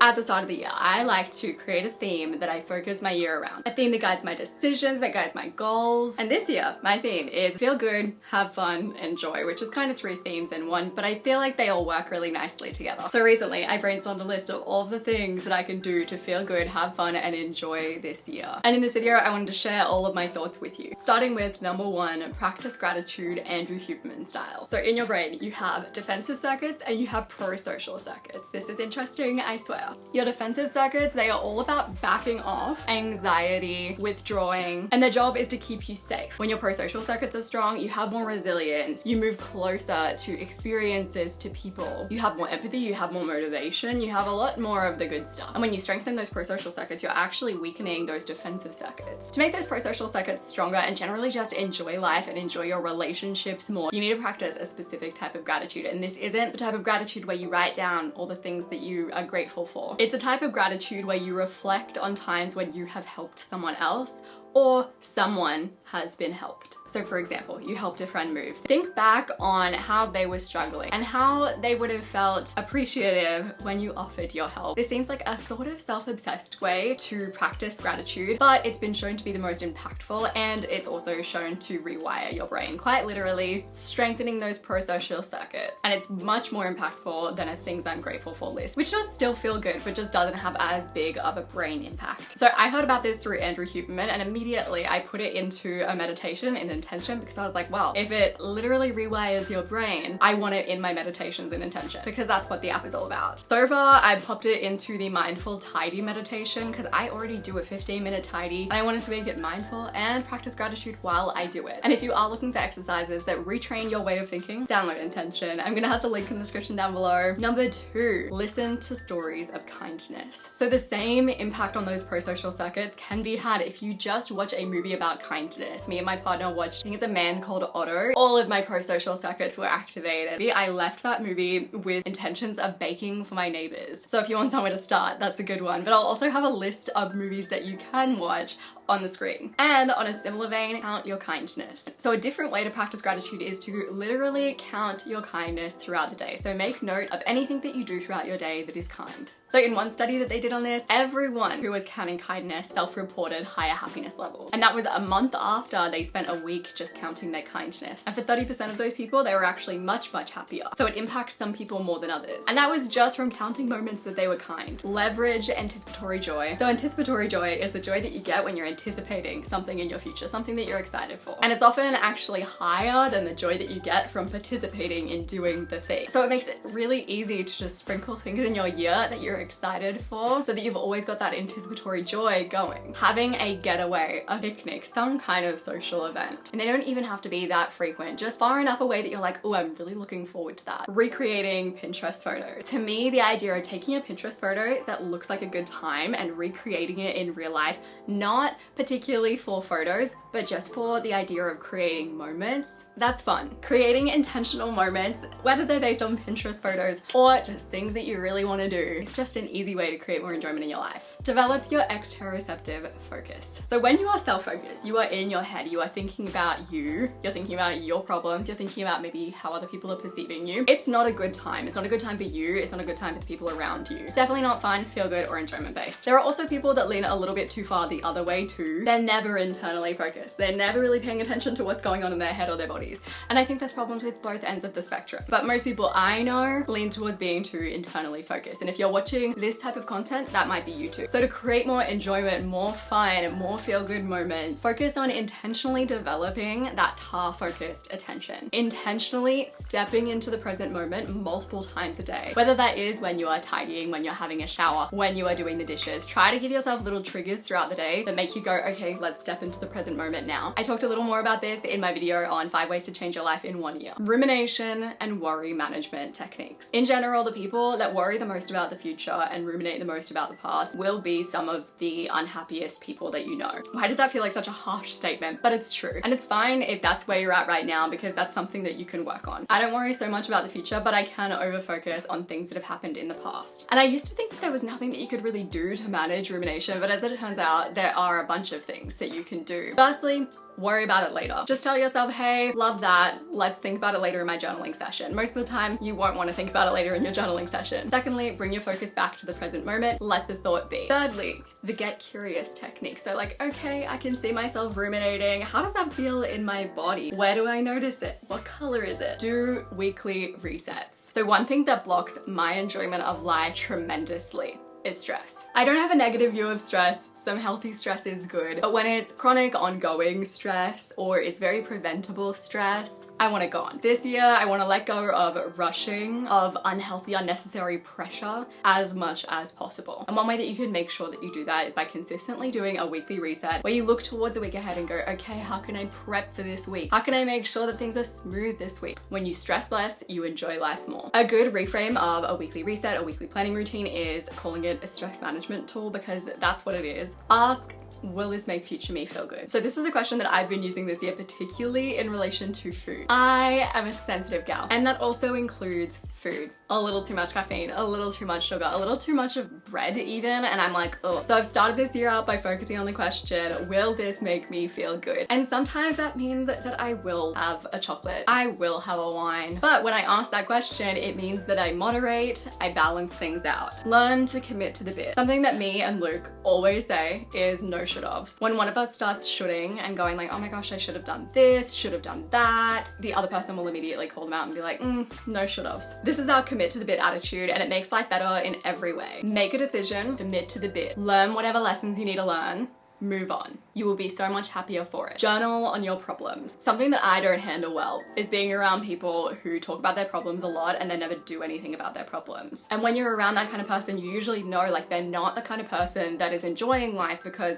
at the start of the year, I like to create a theme that I focus my year around. A theme that guides my decisions, that guides my goals. And this year, my theme is feel good, have fun, enjoy, which is kind of 3 themes in one, but I feel like they all work really nicely together. So recently, I brainstormed a list of all the things that I can do to feel good, have fun, and enjoy this year. And in this video, I wanted to share all of my thoughts with you. Starting with number 1, practice gratitude Andrew Huberman style. So in your brain, you have defensive circuits and you have pro-social circuits. This is interesting, I swear. Your defensive circuits, they are all about backing off, anxiety, withdrawing, and their job is to keep you safe. When your pro-social circuits are strong, you have more resilience, you move closer to experiences, to people. You have more empathy, you have more motivation, you have a lot more of the good stuff. And when you strengthen those pro-social circuits, you're actually weakening those defensive circuits. To make those pro-social circuits stronger and generally just enjoy life and enjoy your relationships more, you need to practice a specific type of gratitude. And this isn't the type of gratitude where you write down all the things that you are grateful for. It's a type of gratitude where you reflect on times when you have helped someone else or someone has been helped. So for example, you helped a friend move. Think back on how they were struggling and how they would have felt appreciative when you offered your help. This seems like a sort of self-obsessed way to practice gratitude, but it's been shown to be the most impactful, and it's also shown to rewire your brain, quite literally strengthening those pro-social circuits. And it's much more impactful than a things I'm grateful for list, which does still feel good, but just doesn't have as big of a brain impact. So I heard about this through Andrew Huberman, and immediately I put it into a meditation in intention, because I was like, well, if it literally rewires your brain, I want it in my meditations in intention, because that's what the app is all about. So far, I popped it into the mindful tidy meditation because I already do a 15-minute tidy and I wanted to make it mindful and practice gratitude while I do it. And if you are looking for exercises that retrain your way of thinking, download intention. I'm gonna have the link in the description down below. Number 2, listen to stories of kindness. So the same impact on those pro-social circuits can be had if you just watch a movie about kindness. Me and my partner watched, I think it's A Man Called Otto. All of my pro-social circuits were activated. I left that movie with intentions of baking for my neighbors. So if you want somewhere to start, that's a good one. But I'll also have a list of movies that you can watch on the screen. And on a similar vein, count your kindness. So a different way to practice gratitude is to literally count your kindness throughout the day. So make note of anything that you do throughout your day that is kind. So in one study that they did on this, everyone who was counting kindness self-reported higher happiness levels. And that was a month after they spent a week just counting their kindness. And for 30% of those people, they were actually much, much happier. So it impacts some people more than others. And that was just from counting moments that they were kind. Leverage anticipatory joy. So anticipatory joy is the joy that you get when you're anticipating something in your future, something that you're excited for. And it's often actually higher than the joy that you get from participating in doing the thing. So it makes it really easy to just sprinkle things in your year that you're excited for, so that you've always got that anticipatory joy going. Having a getaway, a picnic, some kind of social event. And they don't even have to be that frequent, just far enough away that you're like, oh, I'm really looking forward to that. Recreating Pinterest photos. To me, the idea of taking a Pinterest photo that looks like a good time and recreating it in real life, not particularly for photos, but just for the idea of creating moments, that's fun. Creating intentional moments, whether they're based on Pinterest photos or just things that you really want to do, it's just an easy way to create more enjoyment in your life. Develop your exteroceptive focus. So when you are self-focused, you are in your head, you are thinking about you, you're thinking about your problems, you're thinking about maybe how other people are perceiving you. It's not a good time. It's not a good time for you. It's not a good time for the people around you. Definitely not fun, feel good, or enjoyment based. There are also people that lean a little bit too far the other way too. They're never internally focused. They're never really paying attention to what's going on in their head or their bodies. And I think there's problems with both ends of the spectrum. But most people I know lean towards being too internally focused. And if you're watching this type of content, that might be you too. So to create more enjoyment, more fun, more feel-good moments, focus on intentionally developing that task-focused attention. Intentionally stepping into the present moment multiple times a day. Whether that is when you are tidying, when you're having a shower, when you are doing the dishes. Try to give yourself little triggers throughout the day that make you go, okay, let's step into the present moment now. I talked a little more about this in my video on 5 ways to change your life in 1 year. Rumination and worry management techniques. In general, the people that worry the most about the future and ruminate the most about the past will be some of the unhappiest people that you know. Why does that feel like such a harsh statement? But it's true. And it's fine if that's where you're at right now, because that's something that you can work on. I don't worry so much about the future, but I can over-focus on things that have happened in the past. And I used to think that there was nothing that you could really do to manage rumination, but as it turns out, there are a bunch of things that you can do. First Firstly, worry about it later. Just tell yourself, hey, love that. Let's think about it later in my journaling session. Most of the time, you won't want to think about it later in your journaling session. Secondly, bring your focus back to the present moment. Let the thought be. Thirdly, the get curious technique. So like, okay, I can see myself ruminating. How does that feel in my body? Where do I notice it? What color is it? Do weekly resets. So one thing that blocks my enjoyment of life tremendously is stress. I don't have a negative view of stress. Some healthy stress is good, but when it's chronic, ongoing stress or it's very preventable stress, I want it gone. This year, I want to let go of rushing, of unhealthy, unnecessary pressure as much as possible. And one way that you can make sure that you do that is by consistently doing a weekly reset where you look towards a week ahead and go, okay, how can I prep for this week? How can I make sure that things are smooth this week? When you stress less, you enjoy life more. A good reframe of a weekly reset, a weekly planning routine is calling it a stress management tool, because that's what it is. Ask, will this make future me feel good? So this is a question that I've been using this year, particularly in relation to food. I am a sensitive gal, and that also includes food. A little too much caffeine, a little too much sugar, a little too much of bread even, and I'm like, oh. So I've started this year out by focusing on the question, will this make me feel good? And sometimes that means that I will have a chocolate, I will have a wine. But when I ask that question, it means that I moderate, I balance things out. Learn to commit to the bit. Something that me and Luke always say is no should-ofs. When one of us starts shoulding and going like, oh my gosh, I should have done this, should have done that, the other person will immediately call them out and be like, no should-ofs. This is our commit to the bit attitude, and it makes life better in every way. Make a decision, commit to the bit. Learn whatever lessons you need to learn, move on. You will be so much happier for it. Journal on your problems. Something that I don't handle well is being around people who talk about their problems a lot and they never do anything about their problems. And when you're around that kind of person, you usually know like they're not the kind of person that is enjoying life because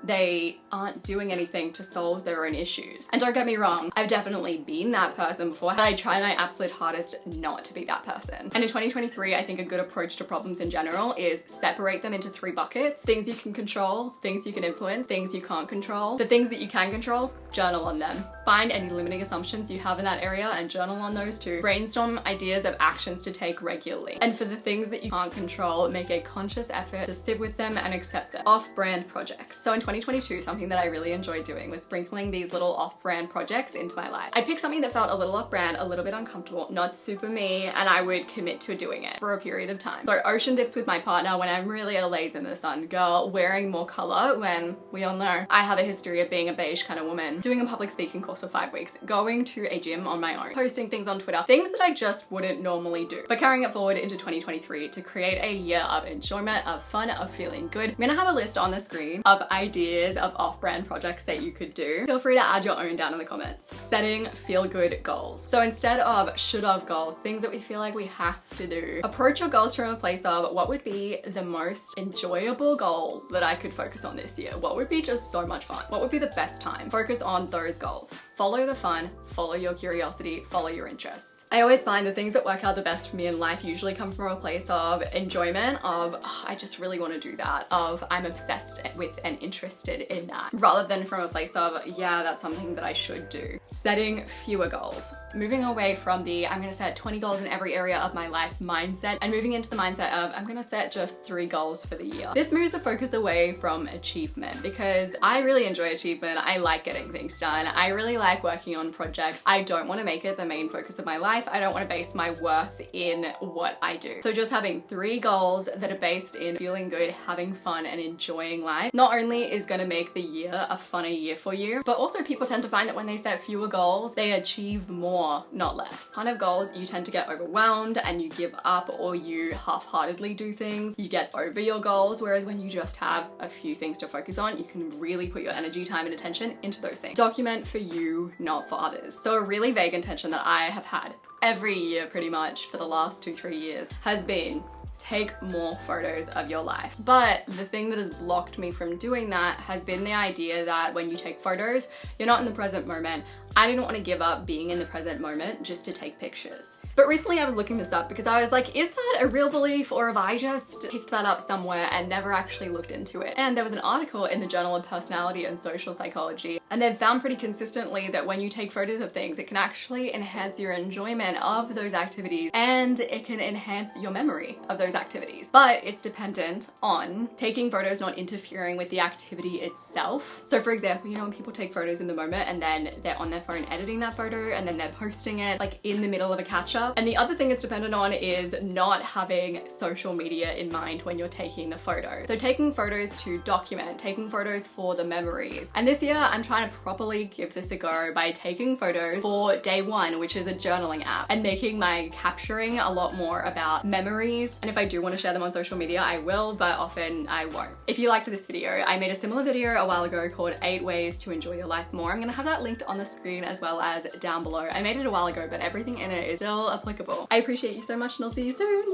they aren't doing anything to solve their own issues. And don't get me wrong, I've definitely been that person before, and I try my absolute hardest not to be that person. And in 2023, I think a good approach to problems in general is separate them into 3 buckets. Things you can control, things you can influence, things you can't control. The things that you can control, journal on them. Find any limiting assumptions you have in that area and journal on those too. Brainstorm ideas of actions to take regularly. And for the things that you can't control, make a conscious effort to sit with them and accept them. Off-brand projects. So in 2022, something that I really enjoyed doing was sprinkling these little off-brand projects into my life. I'd pick something that felt a little off-brand, a little bit uncomfortable, not super me, and I would commit to doing it for a period of time. So ocean dips with my partner when I'm really a laze in the sun girl, wearing more color when we all know I have a history of being a beige kind of woman, doing a public speaking course for 5 weeks, going to a gym on my own, posting things on Twitter, things that I just wouldn't normally do, but carrying it forward into 2023 to create a year of enjoyment, of fun, of feeling good. I'm gonna have a list on the screen of ideas of off-brand projects that you could do. Feel free to add your own down in the comments. Setting feel-good goals. So instead of should-have goals, things that we feel like we have to do, approach your goals from a place of what would be the most enjoyable goal that I could focus on this year? What would be just so much fun? What would be the best time? Focus on those goals. Follow the fun, follow your curiosity, follow your interests. I always find the things that work out the best for me in life usually come from a place of enjoyment, of oh, I just really want to do that, of I'm obsessed with and interested in that, rather than from a place of yeah, that's something that I should do. Setting fewer goals. Moving away from the I'm gonna set 20 goals in every area of my life mindset and moving into the mindset of I'm gonna set just 3 goals for the year. This moves the focus away from achievement because I really enjoy achievement. I like getting things done. I really like working on projects. I don't want to make it the main focus of my life. I don't want to base my worth in what I do. So just having 3 goals that are based in feeling good, having fun, and enjoying life not only is going to make the year a funner year for you, but also people tend to find that when they set fewer goals, they achieve more, not less. Kind of goals, you tend to get overwhelmed and you give up, or you half-heartedly do things. You get over your goals, whereas when you just have a few things to focus on, you can really put your energy, time, and attention into those things. Document for you, not for others. So a really vague intention that I have had every year pretty much for the last 2-3 years has been take more photos of your life. But the thing that has blocked me from doing that has been the idea that when you take photos, you're not in the present moment. I didn't want to give up being in the present moment just to take pictures. But recently I was looking this up because I was like, is that a real belief, or have I just picked that up somewhere and never actually looked into it? And there was an article in the Journal of Personality and Social Psychology, and they've found pretty consistently that when you take photos of things, it can actually enhance your enjoyment of those activities, and it can enhance your memory of those activities. But it's dependent on taking photos not interfering with the activity itself. So for example, you know, when people take photos in the moment and then they're on their phone editing that photo and then they're posting it like in the middle of a catch up. And the other thing it's dependent on is not having social media in mind when you're taking the photo. So taking photos to document, taking photos for the memories. And this year I'm trying to properly give this a go by taking photos for Day One, which is a journaling app, and making my capturing a lot more about memories. And if I do want to share them on social media, I will, but often I won't. If you liked this video, I made a similar video a while ago called 8 Ways to Enjoy Your Life More. I'm gonna have that linked on the screen as well as down below. I made it a while ago, but everything in it is still applicable. I appreciate you so much, and I'll see you soon.